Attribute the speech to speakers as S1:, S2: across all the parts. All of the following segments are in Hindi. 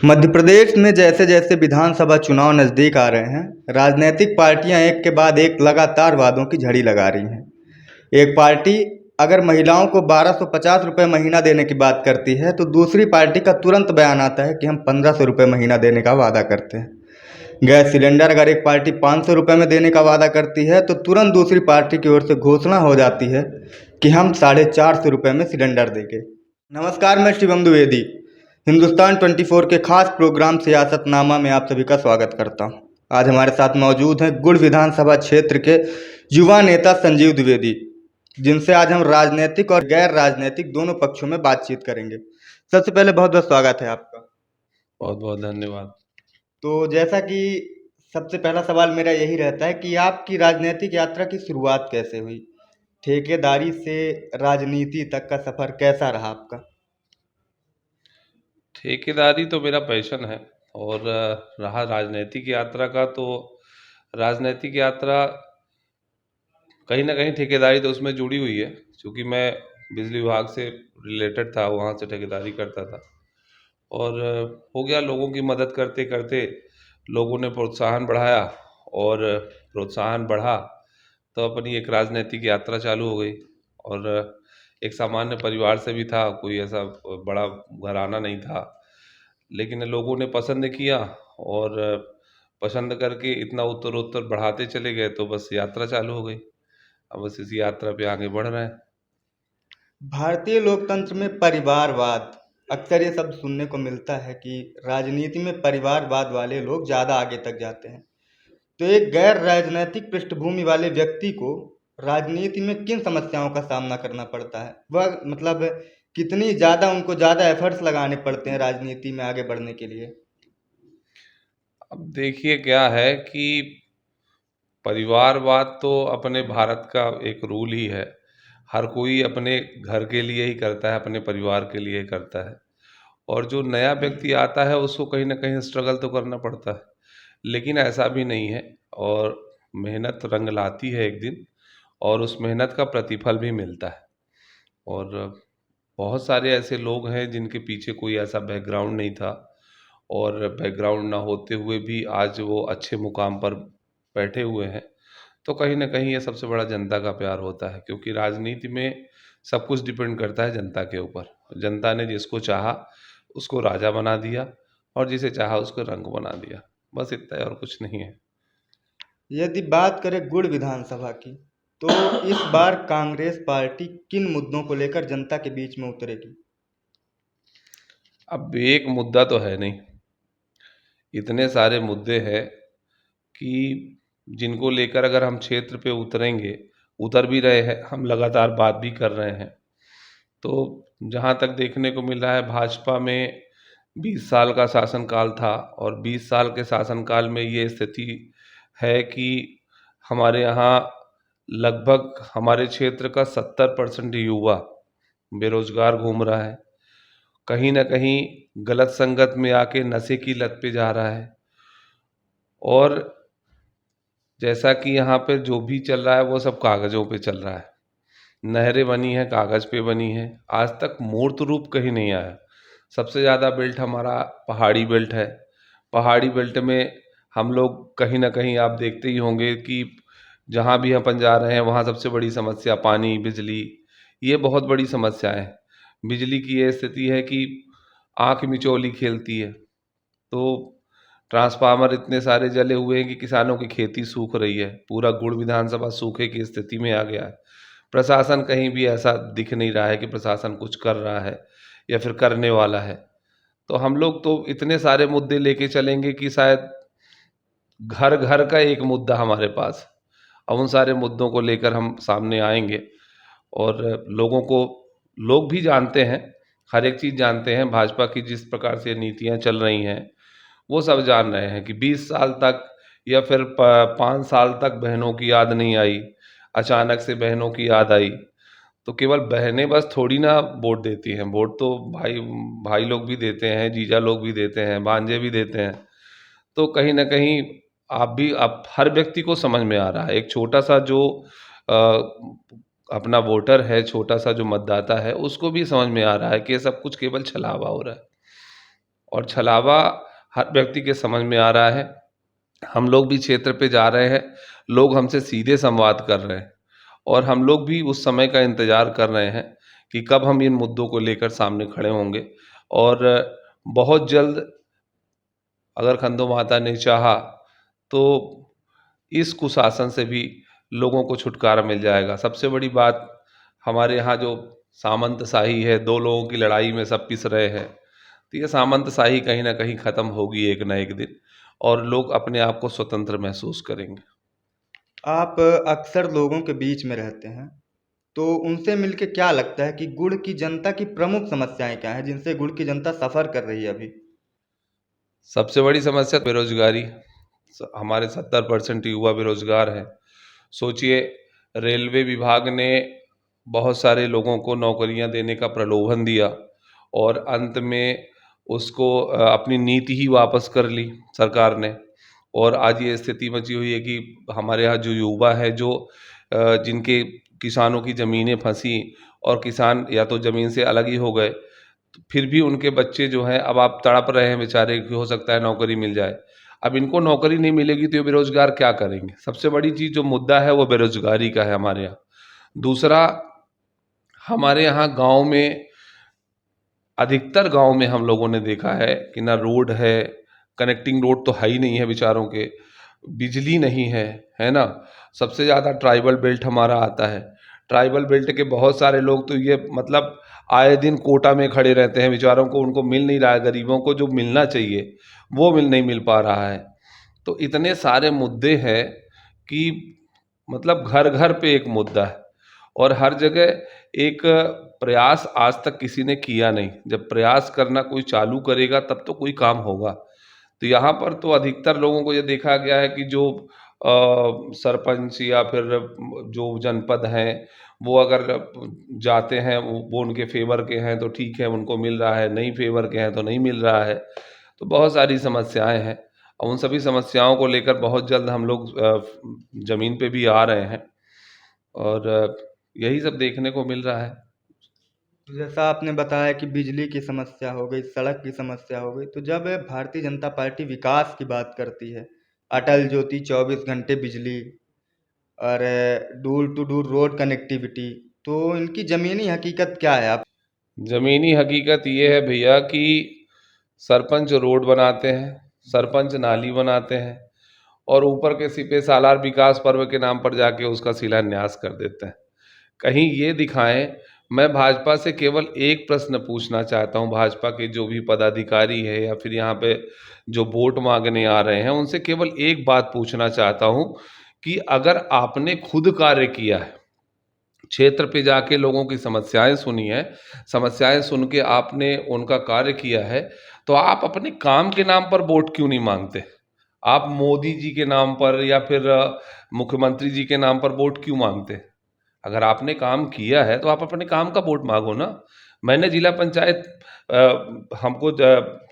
S1: मध्य प्रदेश में जैसे जैसे विधानसभा चुनाव नज़दीक आ रहे हैं, राजनीतिक पार्टियां एक के बाद एक लगातार वादों की झड़ी लगा रही हैं। एक पार्टी अगर महिलाओं को 1250 रुपये महीना देने की बात करती है, तो दूसरी पार्टी का तुरंत बयान आता है कि हम 1500 रुपये महीना देने का वादा करते हैं। गैस सिलेंडर अगर एक पार्टी 500 रुपये में देने का वादा करती है, तो तुरंत दूसरी पार्टी की ओर से घोषणा हो जाती है कि हम 450 रुपये में सिलेंडर देंगे। नमस्कार, मैं शिवम द्विवेदी हिंदुस्तान 24 के खास प्रोग्राम सियासतनामा में आप सभी का स्वागत करता हूं। आज हमारे साथ मौजूद हैं गुड़ विधानसभा क्षेत्र के युवा नेता संजीव द्विवेदी, जिनसे आज हम राजनीतिक और गैर राजनीतिक दोनों पक्षों में बातचीत करेंगे। सबसे पहले बहुत बहुत स्वागत है आपका।
S2: बहुत बहुत धन्यवाद।
S1: तो जैसा कि सबसे पहला सवाल मेरा यही रहता है कि आपकी राजनीतिक यात्रा की शुरुआत कैसे हुई? ठेकेदारी से राजनीति तक का सफर कैसा रहा आपका?
S2: ठेकेदारी तो मेरा पैशन है और रहा राजनीतिक यात्रा का, तो राजनीतिक यात्रा कहीं ना कहीं ठेकेदारी तो उसमें जुड़ी हुई है, क्योंकि मैं बिजली विभाग से रिलेटेड था, वहाँ से ठेकेदारी करता था। और हो गया, लोगों की मदद करते करते लोगों ने प्रोत्साहन बढ़ाया, और प्रोत्साहन बढ़ा तो अपनी एक राजनीतिक यात्रा चालू हो गई। और एक सामान्य परिवार से भी था, कोई ऐसा बड़ा घराना नहीं था, लेकिन लोगों ने पसंद किया और पसंद करके इतना उत्तरोत्तर बढ़ाते चले गए, तो बस यात्रा चालू हो गई। अब बस इसी यात्रा पे आगे बढ़ रहे हैं।
S1: भारतीय लोकतंत्र में परिवारवाद, अक्सर ये शब्द सुनने को मिलता है कि राजनीति में परिवारवाद वाले लोग ज़्यादा आगे तक जाते हैं। तो एक गैर राजनीतिक पृष्ठभूमि वाले व्यक्ति को राजनीति में किन समस्याओं का सामना करना पड़ता है? वह मतलब कितनी ज़्यादा उनको ज़्यादा एफर्ट्स लगाने पड़ते हैं राजनीति में आगे बढ़ने के लिए?
S2: अब देखिए, क्या है कि परिवारवाद तो अपने भारत का एक रूल ही है। हर कोई अपने घर के लिए ही करता है, अपने परिवार के लिए ही करता है। और जो नया व्यक्ति आता है उसको कहीं ना कहीं स्ट्रगल तो करना पड़ता है, लेकिन ऐसा भी नहीं है। और मेहनत रंग लाती है एक दिन, और उस मेहनत का प्रतिफल भी मिलता है। और बहुत सारे ऐसे लोग हैं जिनके पीछे कोई ऐसा बैकग्राउंड नहीं था, और बैकग्राउंड ना होते हुए भी आज वो अच्छे मुकाम पर बैठे हुए हैं। तो कहीं ना कहीं ये सबसे बड़ा जनता का प्यार होता है, क्योंकि राजनीति में सब कुछ डिपेंड करता है जनता के ऊपर। जनता ने जिसको चाहा उसको राजा बना दिया, और जिसे चाहा उसको रंग बना दिया। बस इतना है, और कुछ नहीं है।
S1: यदि बात करें गुड़ विधानसभा की, तो इस बार कांग्रेस पार्टी किन मुद्दों को लेकर जनता के बीच में उतरेगी?
S2: अब एक मुद्दा तो है नहीं, इतने सारे मुद्दे हैं कि जिनको लेकर अगर हम क्षेत्र पे उतरेंगे, उतर भी रहे हैं, हम लगातार बात भी कर रहे हैं। तो जहाँ तक देखने को मिल रहा है, भाजपा में 20 साल का शासनकाल था, और 20 साल के शासनकाल में ये स्थिति है कि हमारे यहाँ लगभग हमारे क्षेत्र का 70% युवा बेरोजगार घूम रहा है। कहीं ना कहीं गलत संगत में आके नशे की लत पे जा रहा है। और जैसा कि यहाँ पे जो भी चल रहा है वो सब कागजों पे चल रहा है। नहरें बनी हैं, कागज पे बनी हैं, आज तक मूर्त रूप कहीं नहीं आया। सबसे ज़्यादा बेल्ट हमारा पहाड़ी बेल्ट है। पहाड़ी बेल्ट में हम लोग कहीं ना कहीं, आप देखते ही होंगे कि जहाँ भी अपन जा रहे हैं वहाँ सबसे बड़ी समस्या पानी, बिजली, ये बहुत बड़ी समस्या है। बिजली की ये स्थिति है कि आँख मिचौली खेलती है। तो ट्रांसफार्मर इतने सारे जले हुए हैं कि किसानों की खेती सूख रही है। पूरा गुड़ विधानसभा सूखे की स्थिति में आ गया है। प्रशासन कहीं भी ऐसा दिख नहीं रहा है कि प्रशासन कुछ कर रहा है या फिर करने वाला है। तो हम लोग तो इतने सारे मुद्दे लेके चलेंगे कि शायद घर घर का एक मुद्दा हमारे पास। अब उन सारे मुद्दों को लेकर हम सामने आएंगे, और लोगों को, लोग भी जानते हैं, हर एक चीज़ जानते हैं। भाजपा की जिस प्रकार से नीतियां चल रही हैं वो सब जान रहे हैं कि 20 साल तक या फिर 5 साल तक बहनों की याद नहीं आई, अचानक से बहनों की याद आई। तो केवल बहनें बस थोड़ी ना वोट देती हैं, वोट तो भाई भाई लोग भी देते हैं, जीजा लोग भी देते हैं, भांजे भी देते हैं। तो कहीं ना कहीं आप हर व्यक्ति को समझ में आ रहा है, एक छोटा सा जो अ, अपना वोटर है, छोटा सा जो मतदाता है, उसको भी समझ में आ रहा है कि ये सब कुछ केवल छलावा हो रहा है। और छलावा हर व्यक्ति के समझ में आ रहा है। हम लोग भी क्षेत्र पे जा रहे हैं, लोग हमसे सीधे संवाद कर रहे हैं और हम लोग भी उस समय का इंतज़ार कर रहे हैं कि कब हम इन मुद्दों को लेकर सामने खड़े होंगे। और बहुत जल्द अगर खंडो माता ने चाहा तो इस कुशासन से भी लोगों को छुटकारा मिल जाएगा। सबसे बड़ी बात, हमारे यहाँ जो सामंतशाही है, दो लोगों की लड़ाई में सब पिस रहे हैं, तो ये सामंतशाही कहीं ना कहीं ख़त्म होगी एक ना एक दिन और लोग अपने आप को स्वतंत्र महसूस करेंगे।
S1: आप अक्सर लोगों के बीच में रहते हैं, तो उनसे मिलके क्या लगता है कि गुड़ की जनता की प्रमुख समस्याएं क्या हैं जिनसे गुड़ की जनता सफ़र कर रही है अभी?
S2: सबसे बड़ी समस्या बेरोजगारी। हमारे 70% युवा बेरोजगार हैं। सोचिए, रेलवे विभाग ने बहुत सारे लोगों को नौकरियां देने का प्रलोभन दिया और अंत में उसको अपनी नीति ही वापस कर ली सरकार ने। और आज ये स्थिति बची हुई है कि हमारे यहाँ जो युवा है, जो जिनके किसानों की ज़मीनें फंसी और किसान या तो ज़मीन से अलग ही हो गए, तो फिर भी उनके बच्चे जो हैं, अब आप तड़प रहे हैं बेचारे कि हो सकता है नौकरी मिल जाए। अब इनको नौकरी नहीं मिलेगी तो ये बेरोजगार क्या करेंगे? सबसे बड़ी चीज़ जो मुद्दा है वो बेरोजगारी का है हमारे यहाँ। दूसरा, हमारे यहाँ गांव में, अधिकतर गांव में हम लोगों ने देखा है कि ना रोड है, कनेक्टिंग रोड तो है ही नहीं है बेचारों के, बिजली नहीं है, है ना? सबसे ज़्यादा ट्राइबल बेल्ट हमारा आता है। ट्राइबल बेल्ट के बहुत सारे लोग तो ये मतलब आए दिन कोटा में खड़े रहते हैं बेचारों को, उनको मिल नहीं रहा है, गरीबों को जो मिलना चाहिए वो नहीं मिल पा रहा है। तो इतने सारे मुद्दे हैं कि मतलब घर घर पे एक मुद्दा है और हर जगह एक प्रयास आज तक किसी ने किया नहीं। जब प्रयास करना कोई चालू करेगा तब तो कोई काम होगा। तो यहाँ पर तो अधिकतर लोगों को ये देखा गया है कि जो सरपंच या फिर जो जनपद हैं वो अगर जाते हैं, वो उनके फेवर के हैं तो ठीक है, उनको मिल रहा है, नहीं फेवर के हैं तो नहीं मिल रहा है। तो बहुत सारी समस्याएं हैं और उन सभी समस्याओं को लेकर बहुत जल्द हम लोग ज़मीन पे भी आ रहे हैं और यही सब देखने को मिल रहा है।
S1: तो जैसा आपने बताया कि बिजली की समस्या हो गई, सड़क की समस्या हो गई, तो जब भारतीय जनता पार्टी विकास की बात करती है, अटल ज्योति 24 घंटे बिजली और door to door road connectivity, तो इनकी ज़मीनी हकीकत क्या है? आप
S2: ज़मीनी हकीकत ये है भैया कि सरपंच रोड बनाते हैं, सरपंच नाली बनाते हैं और ऊपर के सिपे सालार विकास पर्व के नाम पर जाके उसका शिलान्यास कर देते हैं। कहीं ये दिखाएं। मैं भाजपा से केवल एक प्रश्न पूछना चाहता हूं, भाजपा के जो भी पदाधिकारी है या फिर यहाँ पे जो वोट मांगने आ रहे हैं, उनसे केवल एक बात पूछना चाहता हूं कि अगर आपने खुद कार्य किया है, क्षेत्र पे जाके लोगों की समस्याएं सुनी है, समस्याएं सुन के आपने उनका कार्य किया है, तो आप अपने काम के नाम पर वोट क्यों नहीं मांगते? आप मोदी जी के नाम पर या फिर मुख्यमंत्री जी के नाम पर वोट क्यों मांगते? अगर आपने काम किया है तो आप अपने काम का वोट मांगो ना। मैंने जिला पंचायत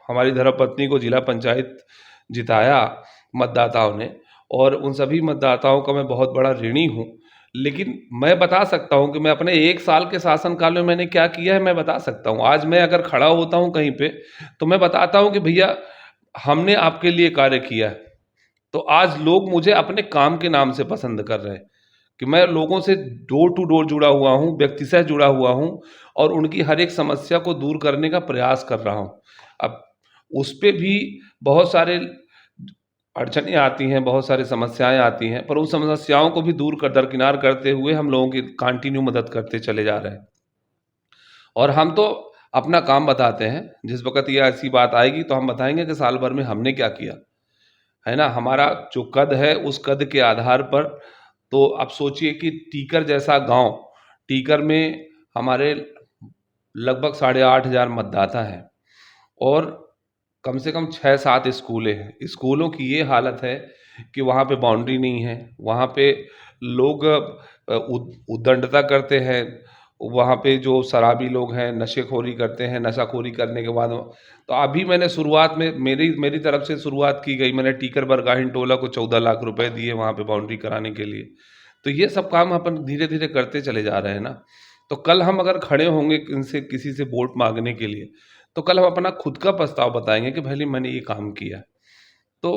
S2: हमारी धर्मपत्नी को जिला पंचायत जिताया मतदाताओं ने और उन सभी मतदाताओं का मैं बहुत बड़ा ऋणी हूँ। लेकिन मैं बता सकता हूँ कि मैं अपने 1 साल के शासनकाल में मैंने क्या किया है, मैं बता सकता हूँ। आज मैं अगर खड़ा होता हूँ कहीं पे तो मैं बताता हूँ कि भैया हमने आपके लिए कार्य किया है। तो आज लोग मुझे अपने काम के नाम से पसंद कर रहे हैं कि मैं लोगों से डोर टू डोर जुड़ा हुआ हूँ, व्यक्ति से जुड़ा हुआ हूँ और उनकी हर एक समस्या को दूर करने का प्रयास कर रहा हूँ। अब उस पे भी बहुत सारे अड़चनें आती हैं, बहुत सारी समस्याएं आती हैं, पर उन समस्याओं को भी दूर कर दरकिनार करते हुए हम लोगों की कंटिन्यू मदद करते चले जा रहे हैं। और हम तो अपना काम बताते हैं। जिस वक्त ये ऐसी बात आएगी तो हम बताएंगे कि साल भर में हमने क्या किया, है ना? हमारा जो कद है उस कद के आधार पर, तो आप सोचिए कि टीकर जैसा गांव, टीकर में हमारे लगभग 8,500 मतदाता हैं और कम से कम 6-7 स्कूलें हैं। स्कूलों की ये हालत है कि वहाँ पे बाउंड्री नहीं है, वहाँ पे लोग उद्दंडता करते हैं, वहाँ पे जो शराबी लोग हैं नशेखोरी करते हैं, नशाखोरी करने के बाद तो अभी मैंने शुरुआत में मेरी मेरी तरफ से शुरुआत की गई, मैंने टीकर बरगाहिन टोला को 14 लाख रुपए दिए वहाँ पे बाउंड्री कराने के लिए। तो ये सब काम अपन धीरे धीरे करते चले जा रहे हैं ना। तो कल हम अगर खड़े होंगे इनसे किसी से वोट मांगने के लिए तो कल हम अपना खुद का पछतावा बताएंगे कि भले मैंने ये काम किया। तो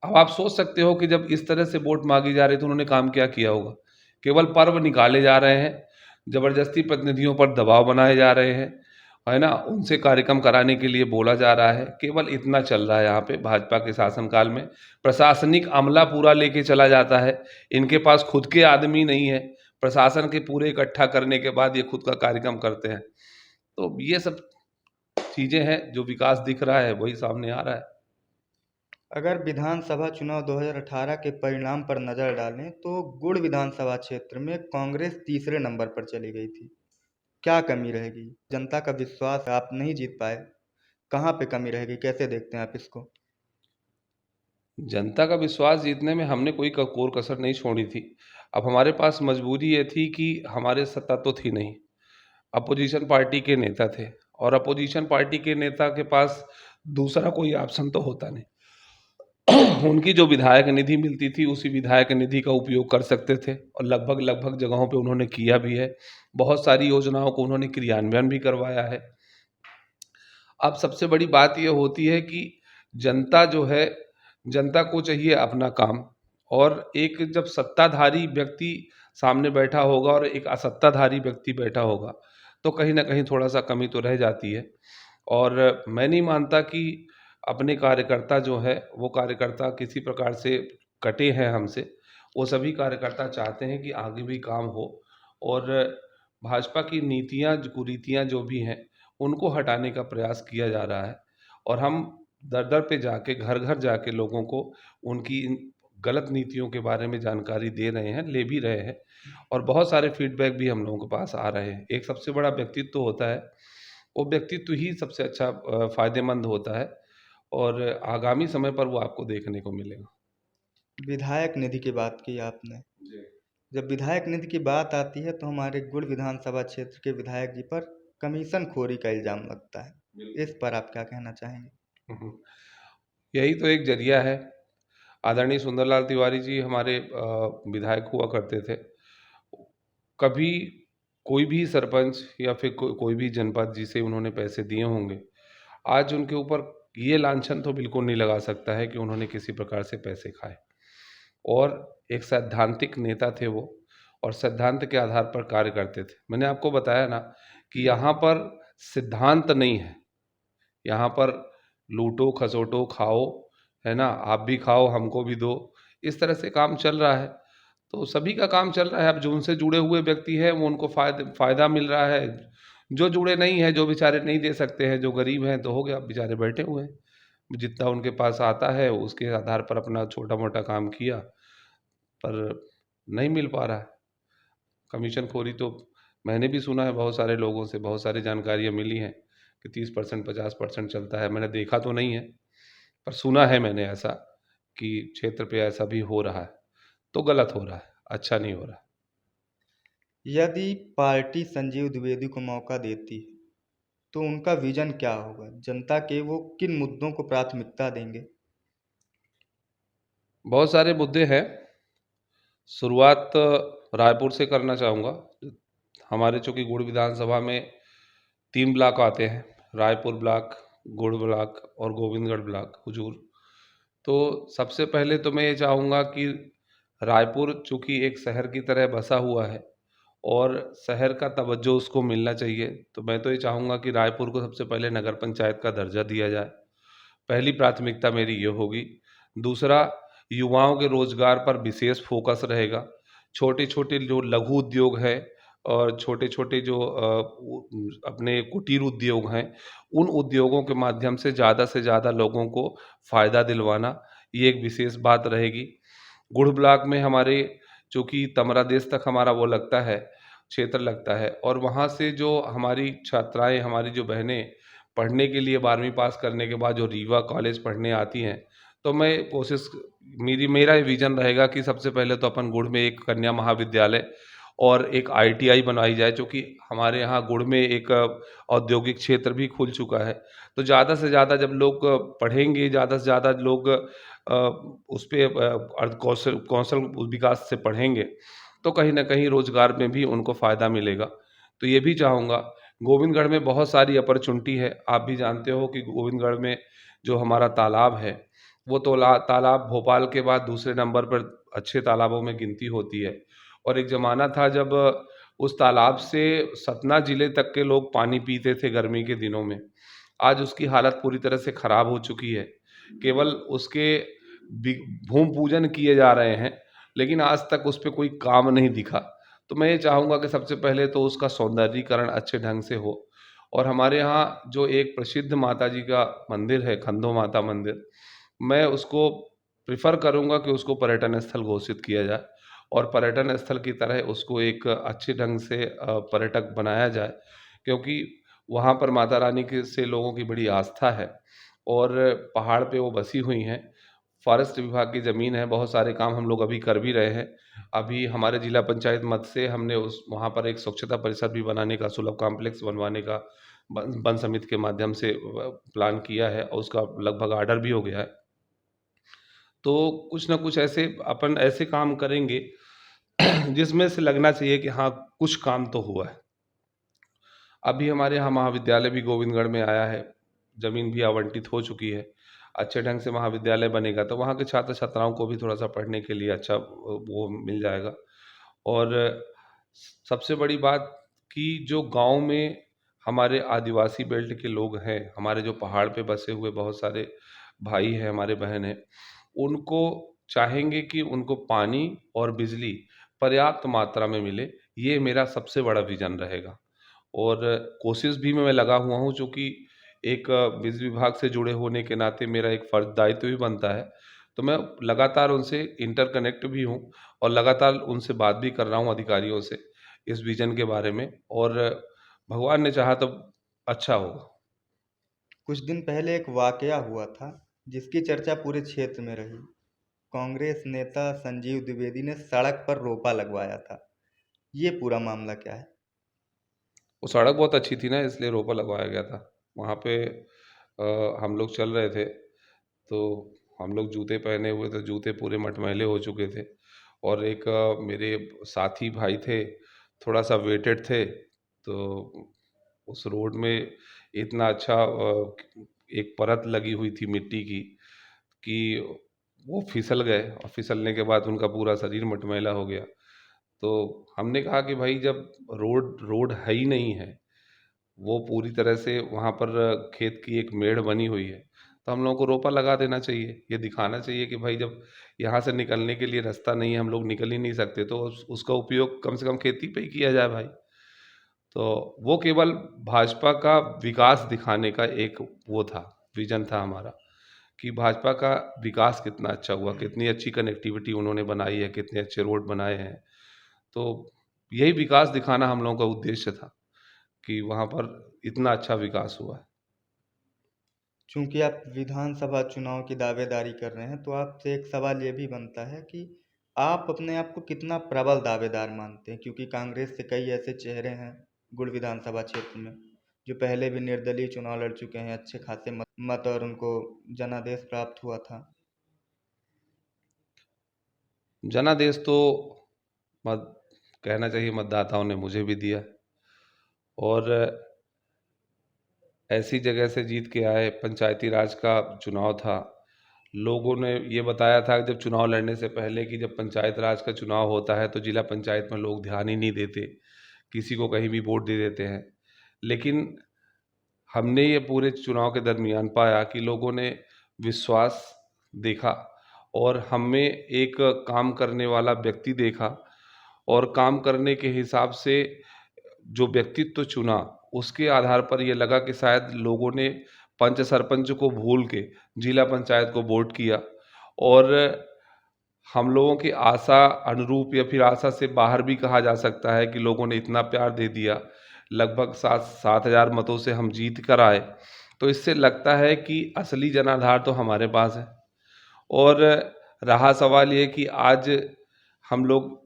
S2: अब आप सोच सकते हो कि जब इस तरह से वोट मांगी जा रही तो उन्होंने काम क्या किया होगा। केवल पर्व निकाले जा रहे हैं, जबरदस्ती प्रतिनिधियों पर दबाव बनाए जा रहे हैं, है ना, उनसे कार्यक्रम कराने के लिए बोला जा रहा है, केवल इतना चल रहा है यहाँ पे भाजपा के शासनकाल में। प्रशासनिक अमला पूरा लेके चला जाता है, इनके पास खुद के आदमी नहीं है, प्रशासन के पूरे इकट्ठा करने के बाद ये खुद का कार्यक्रम करते हैं। तो ये सब चीज़ें हैं, जो विकास दिख रहा है वही सामने आ रहा है।
S1: अगर विधानसभा चुनाव 2018 के परिणाम पर नजर डालें तो गुड़ विधानसभा क्षेत्र में कांग्रेस तीसरे नंबर पर चली गई थी। क्या कमी रहेगी? जनता का विश्वास आप नहीं जीत पाए, कहाँ पे कमी रहेगी, कैसे देखते हैं आप इसको?
S2: जनता का विश्वास जीतने में हमने कोई कोर कसर नहीं छोड़ी थी। अब हमारे पास मजबूरी ये थी कि हमारे सत्ता तो थी नहीं, अपोजिशन पार्टी के नेता थे, और अपोजिशन पार्टी के नेता के पास दूसरा कोई ऑप्शन तो होता नहीं। उनकी जो विधायक निधि मिलती थी उसी विधायक निधि का उपयोग कर सकते थे, और लगभग लगभग जगहों पे उन्होंने किया भी है। बहुत सारी योजनाओं को उन्होंने क्रियान्वयन भी करवाया है। अब सबसे बड़ी बात ये होती है कि जनता जो है, जनता को चाहिए अपना काम, और एक जब सत्ताधारी व्यक्ति सामने बैठा होगा और एक असत्ताधारी व्यक्ति बैठा होगा, तो कहीं ना कहीं थोड़ा सा कमी तो रह जाती है। और मैं नहीं मानता कि अपने कार्यकर्ता जो है वो कार्यकर्ता किसी प्रकार से कटे हैं हमसे। वो सभी कार्यकर्ता चाहते हैं कि आगे भी काम हो, और भाजपा की नीतियाँ कुरीतियाँ जो भी हैं उनको हटाने का प्रयास किया जा रहा है। और हम दर दर पे जाके, घर घर जाके लोगों को उनकी इन गलत नीतियों के बारे में जानकारी दे रहे हैं, ले भी रहे हैं, और बहुत सारे फीडबैक भी हम लोगों के पास आ रहे हैं। एक सबसे बड़ा व्यक्तित्व होता है, वो व्यक्तित्व ही सबसे अच्छा फायदेमंद होता है, और आगामी समय पर वो आपको देखने को मिलेगा।
S1: विधायक निधि की बात की आपने।
S2: जी।
S1: जब विधायक निधि की बात आती है तो हमारे गुड़ विधानसभा क्षेत्र के विधायक जी पर कमीशन खोरी का इल्जाम लगता है।
S2: बिल्कुल।
S1: इस पर आप क्या कहना चाहेंगे?
S2: हम्म। यही तो एक जरिया है। आदरणीय सुंदरलाल तिवारी जी हमारे विधायक हुआ करते थे। कभी कोई भी सरपंच या फिर कोई भी जनपद जिसे उन्होंने पैसे दिए होंगे, आज उनके ऊपर ये लांछन तो बिल्कुल नहीं लगा सकता है कि उन्होंने किसी प्रकार से पैसे खाए। और एक सैद्धांतिक नेता थे वो, और सिद्धांत के आधार पर कार्य करते थे। मैंने आपको बताया ना कि यहाँ पर सिद्धांत नहीं है, यहाँ पर लूटो खसोटो खाओ, है ना, आप भी खाओ हमको भी दो, इस तरह से काम चल रहा है। तो सभी का काम चल रहा है। अब जो उनसे जुड़े हुए व्यक्ति हैं वो उनको फायदा मिल रहा है, जो जुड़े नहीं हैं, जो बेचारे नहीं दे सकते हैं, जो गरीब हैं, तो हो गया, बेचारे बैठे हुए हैं, जितना उनके पास आता है उसके आधार पर अपना छोटा मोटा काम किया, पर नहीं मिल पा रहा है। कमीशन खोरी तो मैंने भी सुना है, बहुत सारे लोगों से बहुत सारी जानकारियाँ मिली हैं कि 30% 50% चलता है। मैंने देखा तो नहीं है, पर सुना है मैंने ऐसा कि क्षेत्र पे ऐसा भी हो रहा है। तो गलत हो रहा है, अच्छा नहीं हो रहा।
S1: यदि पार्टी संजीव द्विवेदी को मौका देती है तो उनका विजन क्या होगा? जनता के वो किन मुद्दों को प्राथमिकता देंगे?
S2: बहुत सारे मुद्दे हैं। शुरुआत रायपुर से करना चाहूँगा। हमारे चूँकि गुड़ विधानसभा में 3 ब्लॉक आते हैं, रायपुर ब्लॉक, गुड़ ब्लॉक और गोविंदगढ़ ब्लॉक हुजूर। तो सबसे पहले तो मैं ये चाहूँगा कि रायपुर चूँकि एक शहर की तरह बसा हुआ है और शहर का तवज्जो उसको मिलना चाहिए, तो मैं तो ये चाहूँगा कि रायपुर को सबसे पहले नगर पंचायत का दर्जा दिया जाए। पहली प्राथमिकता मेरी ये होगी। दूसरा, युवाओं के रोजगार पर विशेष फोकस रहेगा। छोटे-छोटे जो लघु उद्योग हैं और छोटे-छोटे जो अपने कुटीर उद्योग हैं, उन उद्योगों के माध्यम से ज़्यादा लोगों को फ़ायदा दिलवाना, ये एक विशेष बात रहेगी। गुड़ ब्लॉक में हमारे चूँकि तमरादेश तक हमारा वो लगता है, क्षेत्र लगता है, और वहाँ से जो हमारी छात्राएँ, हमारी जो बहनें पढ़ने के लिए 12वीं पास करने के बाद जो रीवा कॉलेज पढ़ने आती हैं, तो मैं कोशिश मेरा ये विज़न रहेगा कि सबसे पहले तो अपन गुड़ में एक कन्या महाविद्यालय और एक आईटीआई बनवाई जाए, चूँकि हमारे यहाँ गुड़ में एक औद्योगिक क्षेत्र भी खुल चुका है। तो ज़्यादा से ज़्यादा जब लोग पढ़ेंगे, ज़्यादा से ज़्यादा लोग उस पे अर्ध कौशल कौशल विकास से पढ़ेंगे, तो कहीं न कहीं रोज़गार में भी उनको फ़ायदा मिलेगा। तो ये भी चाहूँगा गोविंदगढ़ में बहुत सारी अपॉर्चुनिटी है। आप भी जानते हो कि गोविंदगढ़ में जो हमारा तालाब है, वो तालाब भोपाल के बाद दूसरे नंबर पर अच्छे तालाबों में गिनती होती है। और एक ज़माना था जब उस तालाब से सतना ज़िले तक के लोग पानी पीते थे गर्मी के दिनों में। आज उसकी हालत पूरी तरह से ख़राब हो चुकी है। केवल उसके बि भूमि पूजन किए जा रहे हैं, लेकिन आज तक उस पे कोई काम नहीं दिखा। तो मैं ये चाहूँगा कि सबसे पहले तो उसका सौंदर्यीकरण अच्छे ढंग से हो। और हमारे यहाँ जो एक प्रसिद्ध माताजी का मंदिर है, खंडो माता मंदिर, मैं उसको प्रेफ़र करूँगा कि उसको पर्यटन स्थल घोषित किया जाए और पर्यटन स्थल की तरह उसको एक अच्छे ढंग से पर्यटक बनाया जाए, क्योंकि वहाँ पर माता रानी के से लोगों की बड़ी आस्था है और पहाड़ पे वो बसी हुई हैं। फ़ॉरेस्ट विभाग की ज़मीन है, बहुत सारे काम हम लोग अभी कर भी रहे हैं। अभी हमारे जिला पंचायत मद से हमने उस वहाँ पर एक स्वच्छता परिसर भी बनाने का, सुलभ कॉम्प्लेक्स बनवाने का वन समिति के माध्यम से प्लान किया है और उसका लगभग ऑर्डर भी हो गया है। तो कुछ ना कुछ ऐसे अपन ऐसे काम करेंगे जिसमें से लगना चाहिए कि हाँ, कुछ काम तो हुआ है। अभी हमारे यहाँ महाविद्यालय भी गोविंदगढ़ में आया है, ज़मीन भी आवंटित हो चुकी है। अच्छे ढंग से महाविद्यालय बनेगा तो वहाँ के छात्र-छात्राओं को भी थोड़ा-सा पढ़ने के लिए अच्छा वो मिल जाएगा। और सबसे बड़ी बात कि जो गाँव में हमारे आदिवासी बेल्ट के लोग हैं, हमारे जो पहाड़ पे बसे हुए बहुत सारे भाई हैं, हमारे बहन हैं, उनको चाहेंगे कि उनको पानी और बिजली पर्याप्त मात्रा में मिले, ये मेरा सबसे बड़ा विज़न रहेगा। और कोशिश भी मैं लगा हुआ हूँ, चूँकि एक बिजली विभाग से जुड़े होने के नाते मेरा एक फ़र्ज़ दायित्व भी बनता है। तो मैं लगातार उनसे इंटरकनेक्ट भी हूँ और लगातार उनसे बात भी कर रहा हूँ अधिकारियों से इस विज़न के बारे में, और भगवान ने चाहा तो अच्छा होगा।
S1: कुछ दिन पहले एक वाकया हुआ था जिसकी चर्चा पूरे क्षेत्र में रही। कांग्रेस नेता संजीव द्विवेदी ने सड़क पर रोपा लगवाया था। ये पूरा मामला क्या है?
S2: वो सड़क बहुत अच्छी थी ना, इसलिए रोपा लगवाया गया था। वहाँ पे हम लोग चल रहे थे, तो हम लोग जूते पहने हुए थे, जूते पूरे मटमैले हो चुके थे और एक मेरे साथी भाई थे, थोड़ा-सा वेटेड थे, तो उस रोड में इतना अच्छा एक परत लगी हुई थी मिट्टी की कि वो फिसल गए और फिसलने के बाद उनका पूरा शरीर मटमैला हो गया। तो हमने कहा कि भाई जब रोड रोड है ही नहीं है, वो पूरी तरह से वहाँ पर खेत की एक मेड़ बनी हुई है, तो हम लोगों को रोपा लगा देना चाहिए। ये दिखाना चाहिए कि भाई जब यहाँ से निकलने के लिए रास्ता नहीं है, हम लोग निकल ही नहीं सकते, तो उसका उपयोग कम से कम खेती पे ही किया जाए भाई। तो वो केवल भाजपा का विकास दिखाने का एक वो था, विज़न था हमारा, कि भाजपा का विकास कितना अच्छा हुआ, कितनी अच्छी कनेक्टिविटी उन्होंने बनाई है, कितने अच्छे रोड बनाए हैं। तो यही विकास दिखाना हम लोगों का उद्देश्य था कि वहाँ पर इतना अच्छा विकास हुआ है।
S1: चूंकि आप विधानसभा चुनाव की दावेदारी कर रहे हैं, तो आपसे एक सवाल ये भी बनता है कि आप अपने आप को कितना प्रबल दावेदार मानते हैं, क्योंकि कांग्रेस से कई ऐसे चेहरे हैं गुड़ विधानसभा क्षेत्र में जो पहले भी निर्दलीय चुनाव लड़ चुके हैं, अच्छे खासे मत और उनको जनादेश प्राप्त हुआ था।
S2: जनादेश तो मत कहना चाहिए मतदाताओं ने मुझे भी दिया और ऐसी जगह से जीत के आए। पंचायती राज का चुनाव था, लोगों ने ये बताया था जब चुनाव लड़ने से पहले कि जब पंचायत राज का चुनाव होता है तो जिला पंचायत में लोग ध्यान ही नहीं देते, किसी को कहीं भी वोट दे देते हैं। लेकिन हमने ये पूरे चुनाव के दरमियान पाया कि लोगों ने विश्वास देखा और हम में एक काम करने वाला व्यक्ति देखा और काम करने के हिसाब से जो व्यक्तित्व चुना, उसके आधार पर ये लगा कि शायद लोगों ने पंच सरपंच को भूल के जिला पंचायत को वोट किया और हम लोगों की आशा अनुरूप या फिर आशा से बाहर भी कहा जा सकता है कि लोगों ने इतना प्यार दे दिया, लगभग 7,000 मतों से हम जीत कर आए। तो इससे लगता है कि असली जनाधार तो हमारे पास है। और रहा सवाल ये कि आज हम लोग,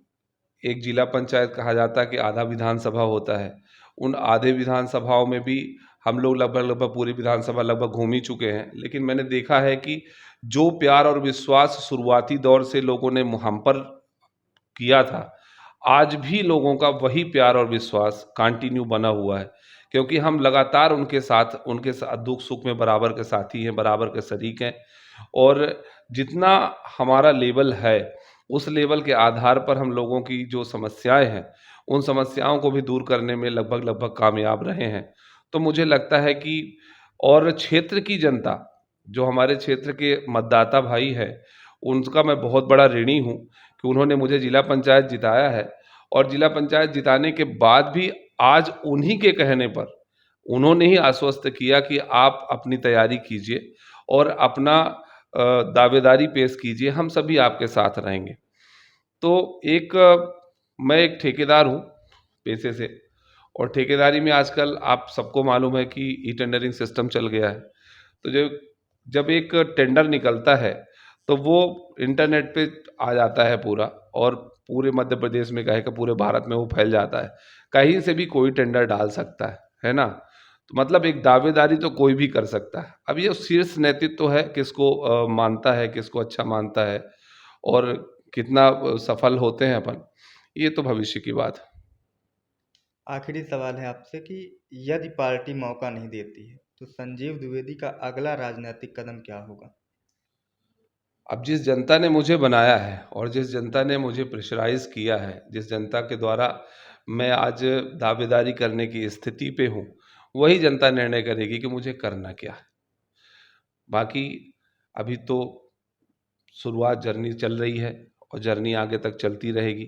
S2: एक जिला पंचायत कहा जाता है कि आधा विधानसभा होता है, उन आधे विधानसभाओं में भी हम लोग लगभग पूरी विधानसभा लगभग घूम ही चुके हैं, लेकिन मैंने देखा है कि जो प्यार और विश्वास शुरुआती दौर से लोगों ने हम पर किया था, आज भी लोगों का वही प्यार और विश्वास कंटिन्यू बना हुआ है, क्योंकि हम लगातार उनके साथ दुख सुख में बराबर के साथी हैं, बराबर के शरीक हैं। और जितना हमारा लेवल है, उस लेवल के आधार पर हम लोगों की जो समस्याएं हैं, उन समस्याओं को भी दूर करने में लगभग लगभग कामयाब रहे हैं। तो मुझे लगता है कि और क्षेत्र की जनता, जो हमारे क्षेत्र के मतदाता भाई हैं, उनका मैं बहुत बड़ा ऋणी हूँ कि उन्होंने मुझे जिला पंचायत जिताया है। और जिला पंचायत जिताने के बाद भी आज उन्हीं के कहने पर उन्होंने ही आश्वस्त किया कि आप अपनी तैयारी कीजिए और अपना दावेदारी पेश कीजिए, हम सभी आपके साथ रहेंगे। तो मैं एक ठेकेदार हूँ पेशे से, और ठेकेदारी में आजकल आप सबको मालूम है कि ई टेंडरिंग सिस्टम चल गया है। तो जब जब एक टेंडर निकलता है, तो वो इंटरनेट पे आ जाता है पूरा, और पूरे मध्य प्रदेश में कहे कि पूरे भारत में वो फैल जाता है। कहीं से भी कोई टेंडर डाल सकता है ना? तो मतलब एक दावेदारी तो कोई भी कर सकता है। अब ये शीर्ष नेतृत्व है, किसको मानता है, किसको अच्छा मानता है, और कितना सफल होते हैं अपन, ये तो भविष्य की बात है।
S1: आखिरी सवाल है आपसे कि यदि पार्टी मौका नहीं देती है तो संजीव द्विवेदी का अगला राजनीतिक कदम क्या होगा?
S2: अब जिस जनता ने मुझे बनाया है और जिस जनता ने मुझे प्रेशराइज़ किया है, जिस जनता के द्वारा मैं आज दावेदारी करने की स्थिति पे हूँ, वही जनता निर्णय करेगी कि मुझे करना क्या है। बाकी अभी तो शुरुआत जर्नी चल रही है, और जर्नी आगे तक चलती रहेगी।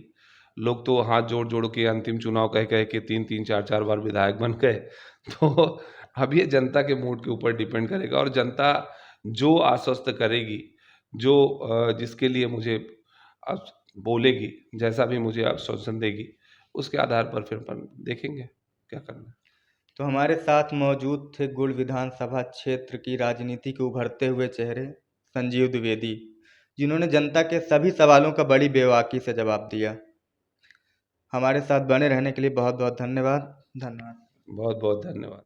S2: लोग तो हाथ जोड़-जोड़ के अंतिम चुनाव कह-कह के 3-3 4-4 बार विधायक बन गए। तो अब ये जनता के मूड के ऊपर डिपेंड करेगा, और जनता जो आश्वस्त करेगी, जो जिसके लिए मुझे अब बोलेगी, जैसा भी मुझे आश्वासन देगी, उसके आधार पर फिर अपन देखेंगे क्या करना है।
S1: तो हमारे साथ मौजूद थे गुड़ विधानसभा क्षेत्र की राजनीति के उभरते हुए चेहरे संजीव द्विवेदी, जिन्होंने जनता के सभी सवालों का बड़ी बेबाकी से जवाब दिया। हमारे साथ बने रहने के लिए बहुत बहुत धन्यवाद। धन्यवाद।
S2: बहुत-बहुत धन्यवाद।